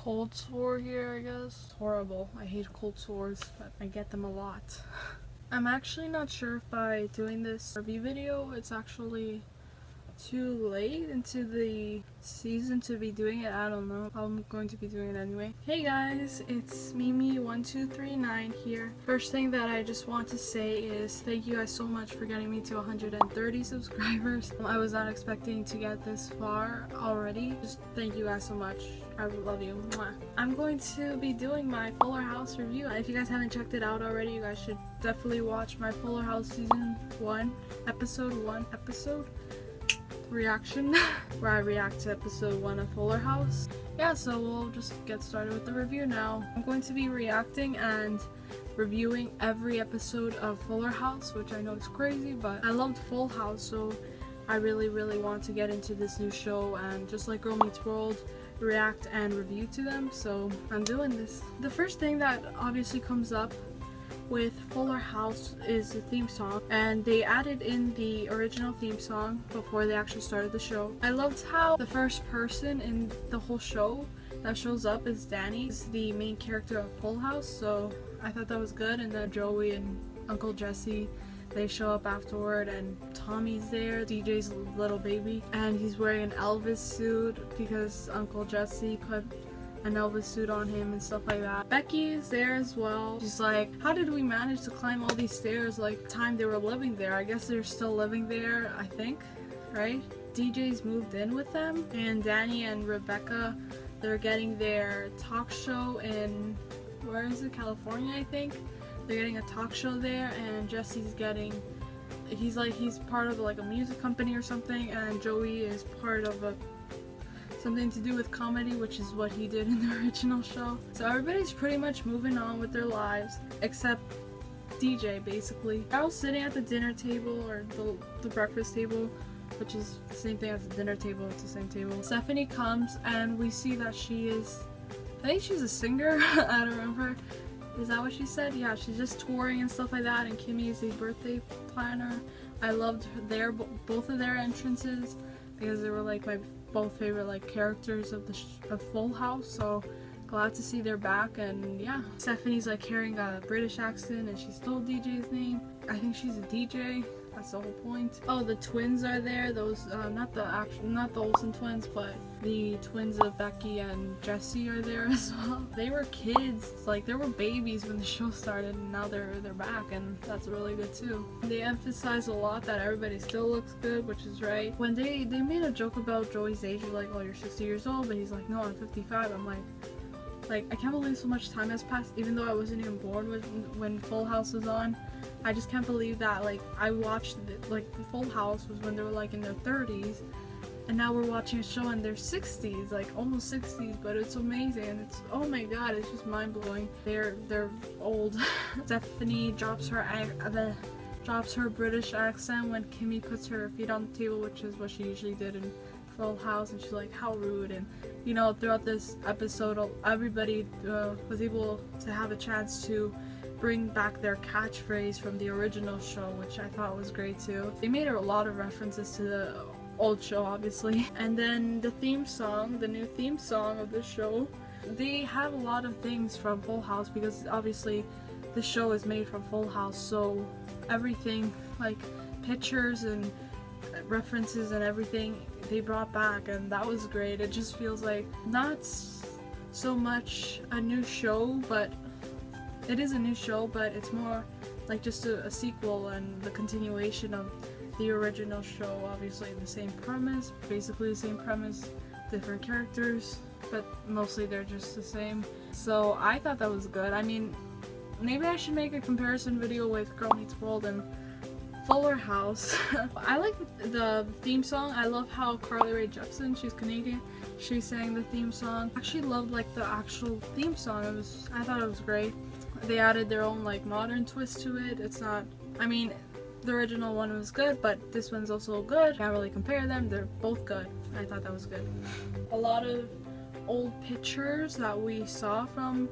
cold sore here, I guess. It's horrible. I hate cold sores, but I get them a lot. I'm actually not sure if by doing this review video, it's actually too late into the season to be doing it. I don't know. I'm going to be doing it anyway. Hey guys, it's Mimi1239 here. First thing that I just want to say is thank you guys so much for getting me to 130 subscribers. I was not expecting to get this far already. Just thank you guys so much. I love you. Mwah. I'm going to be doing my Fuller House review. If you guys haven't checked it out already, you guys should definitely watch my Fuller House season 1 episode reaction where I react to episode 1 of Fuller House. Yeah, so we'll just get started with the review now. I'm going to be reacting and reviewing every episode of Fuller House, which I know is crazy, but I loved Full House, so I really want to get into this new show and just like Girl Meets World, react and review to them, so I'm doing this. The first thing that obviously comes up with Fuller House is the theme song, and they added in the original theme song before they actually started the show. I loved how the first person in the whole show that shows up is Danny, is the main character of Full House, so I thought that was good. And then Joey and Uncle Jesse, they show up afterward, and Tommy's there, DJ's little baby, and he's wearing an Elvis suit because Uncle Jesse put an Elvis suit on him and stuff like that. Becky is there as well. She's like, how did we manage to climb all these stairs like the time they were living there? I guess they're still living there, I think, right? DJ's moved in with them, and Danny and Rebecca, they're getting their talk show in, where is it, California, I think? They're getting a talk show there, and Jesse's getting, he's part of like a music company or something, and Joey is part of something to do with comedy, which is what he did in the original show. So everybody's pretty much moving on with their lives, except DJ, basically. They're all sitting at the dinner table, or the breakfast table, which is the same thing as the dinner table, it's the same table. Stephanie comes, and we see that she is, I think she's a singer, I don't remember. Is that what she said? Yeah, she's just touring and stuff like that, and Kimmy is a birthday planner. I loved both of their entrances because they were like my both favorite like characters of the Full House, so glad to see they're back. And yeah, Stephanie's like carrying a British accent, and she stole DJ's name. I think she's a DJ. That's the whole point. Oh, the twins are there. Those not the Olsen twins, but the twins of Becky and Jesse are there as well. They were kids, like they were babies when the show started, and now they're back, and that's really good too. They emphasize a lot that everybody still looks good, which is right. When they made a joke about Joey's age, like, oh, you're 60 years old, but he's like, no, I'm 55. I'm like I can't believe so much time has passed, even though I wasn't even born when Full House was on. I just can't believe that, like, I watched like the Full House was when they were like in their 30s, and now we're watching a show in their 60s, like almost 60s, but it's amazing. It's, oh my god, it's just mind-blowing. They're old. Stephanie drops her British accent when Kimmy puts her feet on the table, which is what she usually did in Full House, and she's like, how rude. And you know, throughout this episode, everybody was able to have a chance to bring back their catchphrase from the original show, which I thought was great too. They made a lot of references to the old show, obviously. And then the theme song, the new theme song of the show, they have a lot of things from Full House, because obviously the show is made from Full House, so everything, like pictures and references and everything, they brought back, and that was great. It just feels like not so much a new show, but it is a new show, but it's more like just a sequel and the continuation of the original show. Obviously the same premise, basically the same premise, different characters, but mostly they're just the same. So I thought that was good. I mean, maybe I should make a comparison video with Girl Meets World and Fuller House. I like the theme song. I love how Carly Rae Jepsen, she's Canadian, she sang the theme song. I actually loved like the actual theme song. I thought it was great. They added their own like modern twist to it. It's not, I mean, the original one was good, but this one's also good. Can't really compare them. They're both good. I thought that was good. A lot of old pictures that we saw from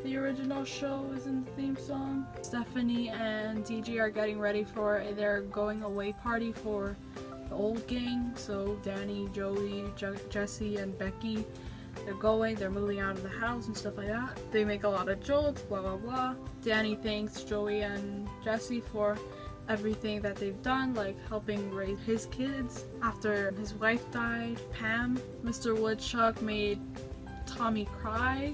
the original show is in the theme song. Stephanie and DJ are getting ready for their going away party for the old gang. So Danny, Joey, Jesse, and Becky, they're moving out of the house and stuff like that. They make a lot of jokes, blah blah blah. Danny thanks Joey and Jesse for everything that they've done, like helping raise his kids after his wife died. Pam, Mr. Woodchuck made Tommy cry,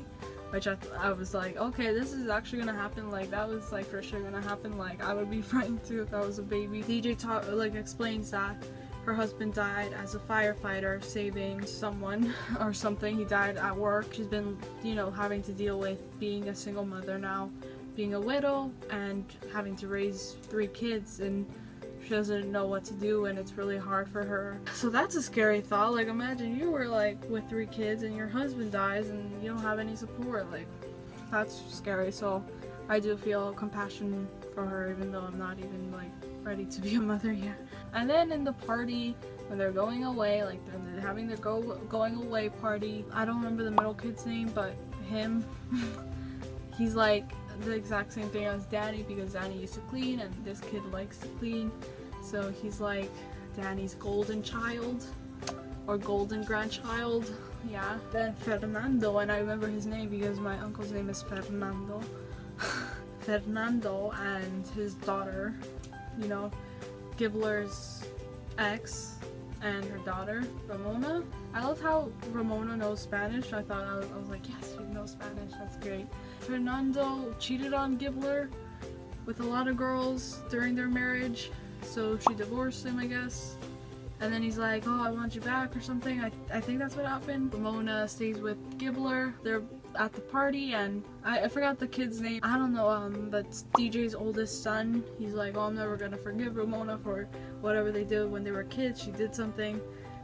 which I was like, okay, this is actually gonna happen. Like, that was like for sure gonna happen. Like, I would be frightened too if I was a baby. DJ explains that her husband died as a firefighter saving someone or something. He died at work. She's been, you know, having to deal with being a single mother now, being a widow, and having to raise 3 kids, and she doesn't know what to do, and it's really hard for her. So that's a scary thought. Like, imagine you were like with 3 kids and your husband dies and you don't have any support. Like, that's scary. So I do feel compassion for her, even though I'm not even like ready to be a mother yet. And then in the party, when they're going away, like they're having their going away party, I don't remember the middle kid's name, but him, he's like the exact same thing as Danny, because Danny used to clean and this kid likes to clean, so he's like Danny's golden child or golden grandchild. Yeah. Then Fernando, and I remember his name because my uncle's name is Fernando. Fernando and his daughter, you know, Gibbler's ex and her daughter, Ramona. I love how Ramona knows Spanish. I was like, yes, she knows Spanish, that's great. Fernando cheated on Gibbler with a lot of girls during their marriage, so she divorced him, I guess. And then he's like, oh, I want you back or something. I think that's what happened. Ramona stays with Gibbler. They're at the party, and I forgot the kid's name. I don't know, but DJ's oldest son, he's like, oh, I'm never gonna forgive Ramona for whatever they did when they were kids. She did something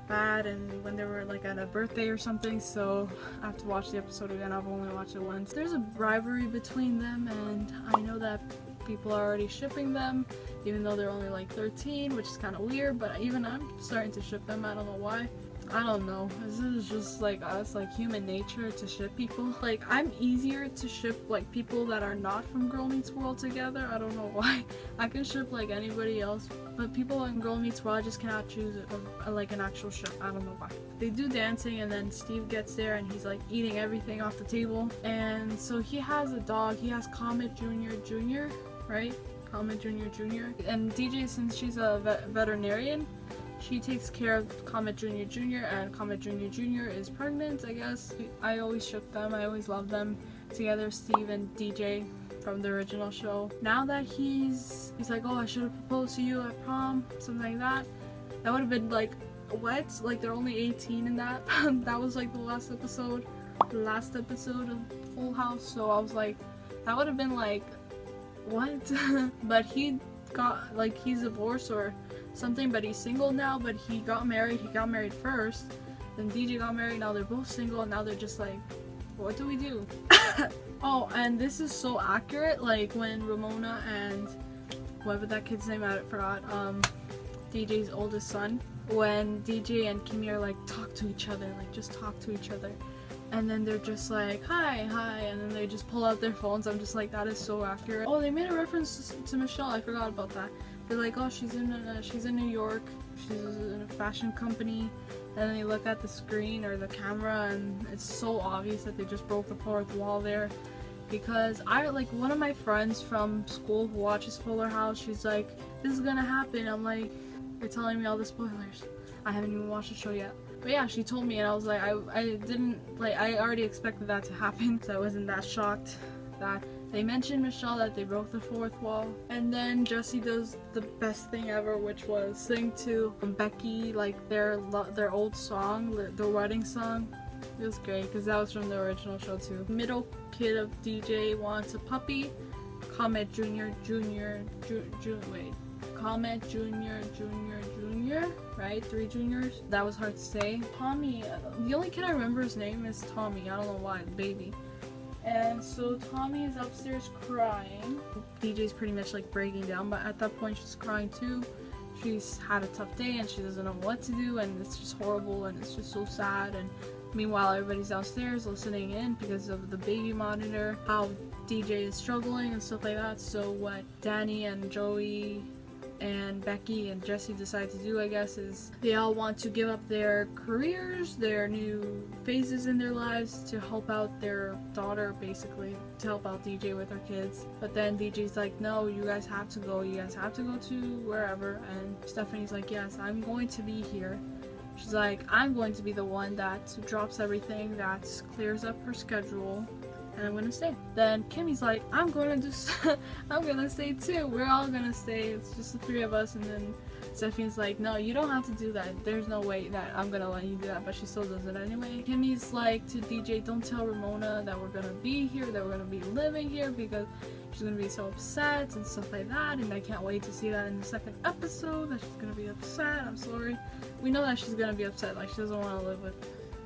bad, and when they were like at a birthday or something, so I have to watch the episode again. I've only watched it once. There's a rivalry between them, and I know that people are already shipping them, even though they're only like 13, which is kind of weird, but even I'm starting to ship them. I don't know why. I don't know. This is just like us, like human nature to ship people. Like, I'm easier to ship like people that are not from Girl Meets World together. I don't know why. I can ship like anybody else, but people in Girl Meets World, I just cannot choose like an actual ship. I don't know why. They do dancing, and then Steve gets there and he's like eating everything off the table. And so he has a dog. He has Comet Jr., right? Comet Jr. And DJ, since she's a veterinarian, she takes care of Comet Jr., and Comet Jr. is pregnant, I guess. I always ship them. I always love them together, Steve and DJ from the original show. Now that he's like, oh, I should have proposed to you at prom, something like that. That would have been like, what? Like, they're only 18 in that. That was like the last episode of Full House. So I was like, that would have been like, what? But he got, like, he's divorced or something, but he's single now. But he got married first, then DJ got married. Now they're both single, and now they're just like, what do we do? Oh, and this is so accurate. Like, when Ramona and whatever that kid's name, I forgot, DJ's oldest son, when DJ and Kimmy are like, talk to each other, like, just talk to each other, and then they're just like, hi, and then they just pull out their phones. I'm just like, that is so accurate. Oh, they made a reference to Michelle. I forgot about that. They're like, oh, she's in New York. She's in a fashion company. And then they look at the screen or the camera, and it's so obvious that they just broke the fourth wall there. Because one of my friends from school who watches Fuller House, she's like, this is gonna happen. I'm like, you're telling me all the spoilers. I haven't even watched the show yet. But yeah, she told me, and I was like, I didn't, like, I already expected that to happen, so I wasn't that shocked that they mentioned Michelle, that they broke the fourth wall. And then Jesse does the best thing ever, which was sing to Becky, like, their old song, their wedding song. It was great, because that was from the original show too. Middle kid of DJ wants a puppy. Comet Comet Jr., right? 3 juniors. That was hard to say. Tommy, the only kid I remember his name is Tommy. I don't know why, baby. And so Tommy is upstairs crying. DJ's pretty much like breaking down, but at that point she's crying too. She's had a tough day and she doesn't know what to do, and it's just horrible, and it's just so sad. And meanwhile, everybody's downstairs listening in because of the baby monitor, how DJ is struggling and stuff like that. So what Danny and Joey and Becky and Jesse decide to do, I guess, is they all want to give up their careers, their new phases in their lives to help out their daughter, basically, to help out DJ with her kids. But then DJ's like, no, you guys have to go. You guys have to go to wherever. And Stephanie's like, yes, I'm going to be here. She's like, I'm going to be the one that drops everything, that clears up her schedule, and I'm gonna stay. Then Kimmy's like, I'm gonna stay too. We're all gonna stay. It's just the three of us. And then Stephanie's like, no, you don't have to do that. There's no way that I'm gonna let you do that. But she still does it anyway. Kimmy's like to DJ, don't tell Ramona that we're gonna be here, that we're gonna be living here, because she's gonna be so upset and stuff like that. And I can't wait to see that in the second episode, that she's gonna be upset. I'm sorry. We know that she's gonna be upset. Like, she doesn't want to live with,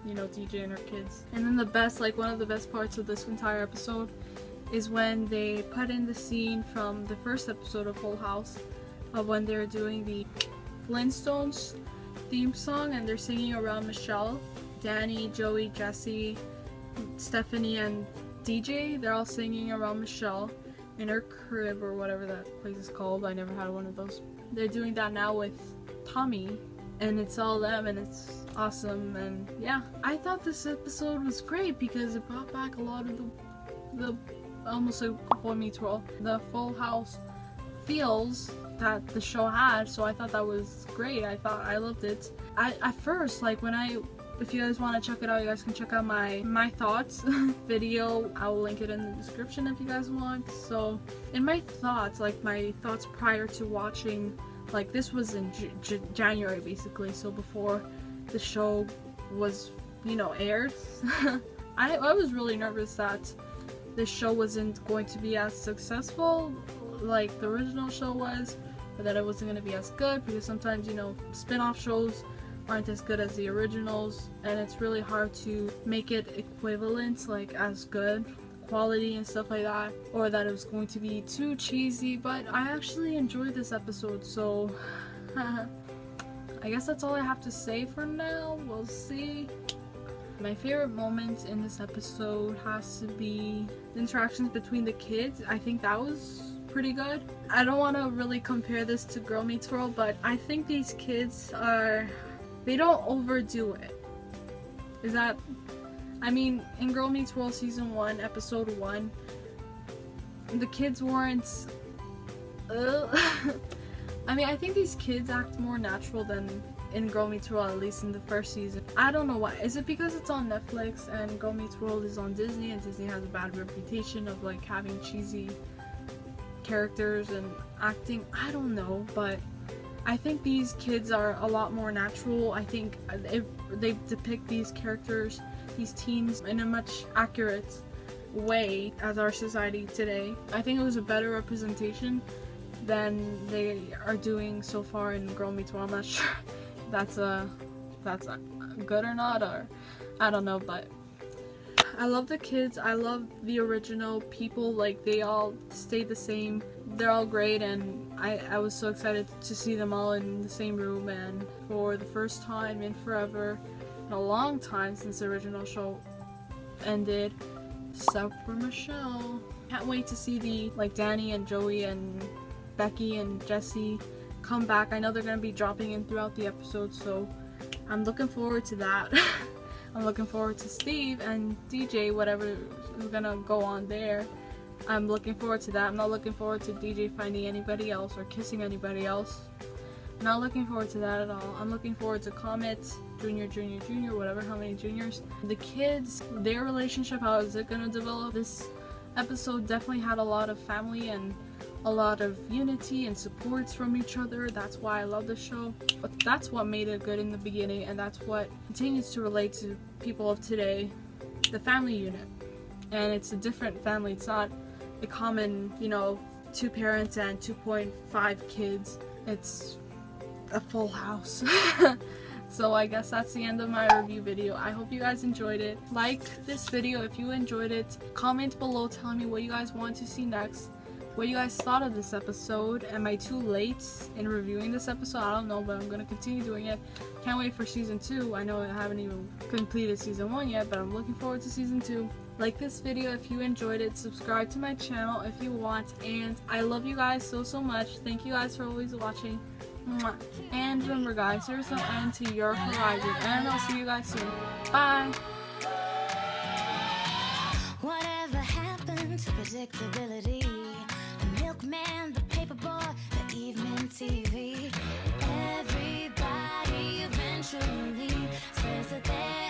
you know, DJ and her kids. And then the best, like, one of the best parts of this entire episode is when they put in the scene from the first episode of Full House of when they're doing the Flintstones theme song and they're singing around Michelle. Danny, Joey, Jesse, Stephanie, and DJ, they're all singing around Michelle in her crib or whatever that place is called. I never had one of those. They're doing that now with Tommy, and it's all them, and it's awesome. And yeah, I thought this episode was great because it brought back a lot of the almost like Boy Meets World, the Full House feels that the show had. So I thought that was great. I loved it. At first, like, if you guys want to check it out, you guys can check out my thoughts video. I will link it in the description if you guys want. So in my thoughts, like my thoughts prior to watching, like, this was in January basically, so before the show was, you know, aired. I was really nervous that this show wasn't going to be as successful like the original show was, or that it wasn't going to be as good, because sometimes, you know, spin-off shows aren't as good as the originals, and it's really hard to make it equivalent, like as good quality and stuff like that, or that it was going to be too cheesy. But I actually enjoyed this episode, so I guess that's all I have to say for now. We'll see. My favorite moment in this episode has to be the interactions between the kids. I think that was pretty good. I don't want to really compare this to Girl Meets World, but I think these kids they don't overdo it. I mean, in Girl Meets World Season 1, Episode 1, the kids weren't... I mean, I think these kids act more natural than in Girl Meets World, at least in the first season. I don't know why. Is it because it's on Netflix and Girl Meets World is on Disney, and Disney has a bad reputation of, like, having cheesy characters and acting? I don't know, but I think these kids are a lot more natural. I think they depict these characters, these teens, in a much accurate way as our society today. I think it was a better representation than they are doing so far in Girl Meets World. I'm not sure if that's good or not, or I don't know, but I love the kids. I love the original people. Like, they all stayed the same. They're all great, and I was so excited to see them all in the same room, and for the first time in forever, in a long time since the original show ended, except for Michelle. Can't wait to see Danny and Joey and Becky and Jesse come back. I know they're gonna be dropping in throughout the episode, so I'm looking forward to that. I'm looking forward to Steve and DJ, whatever is gonna go on there. I'm looking forward to that. I'm not looking forward to DJ finding anybody else or kissing anybody else. I'm not looking forward to that at all. I'm looking forward to Comet, Junior, whatever, how many juniors. The kids, their relationship, how is it gonna develop? This episode definitely had a lot of family and a lot of unity and supports from each other. That's why I love the show. But that's what made it good in the beginning, and that's what continues to relate to people of today. The family unit. And it's a different family. It's not a common, you know, 2 parents and 2.5 kids. It's a full house. So I guess that's the end of my review video. I hope you guys enjoyed it. Like this video if you enjoyed it. Comment below telling me what you guys want to see next. What you guys thought of this episode. Am I too late in reviewing this episode? I don't know, but I'm gonna continue doing it. Can't wait for season 2. I know I haven't even completed season 1 yet, but I'm looking forward to season 2. Like this video if you enjoyed it, subscribe to my channel if you want, and I love you guys so much. Thank you guys for always watching. Mwah. And remember guys, there's no end to your horizon, and I'll see you guys soon. Bye! Whatever happened to predictability? The milkman, the paperboy, the evening TV. Everybody eventually says that they're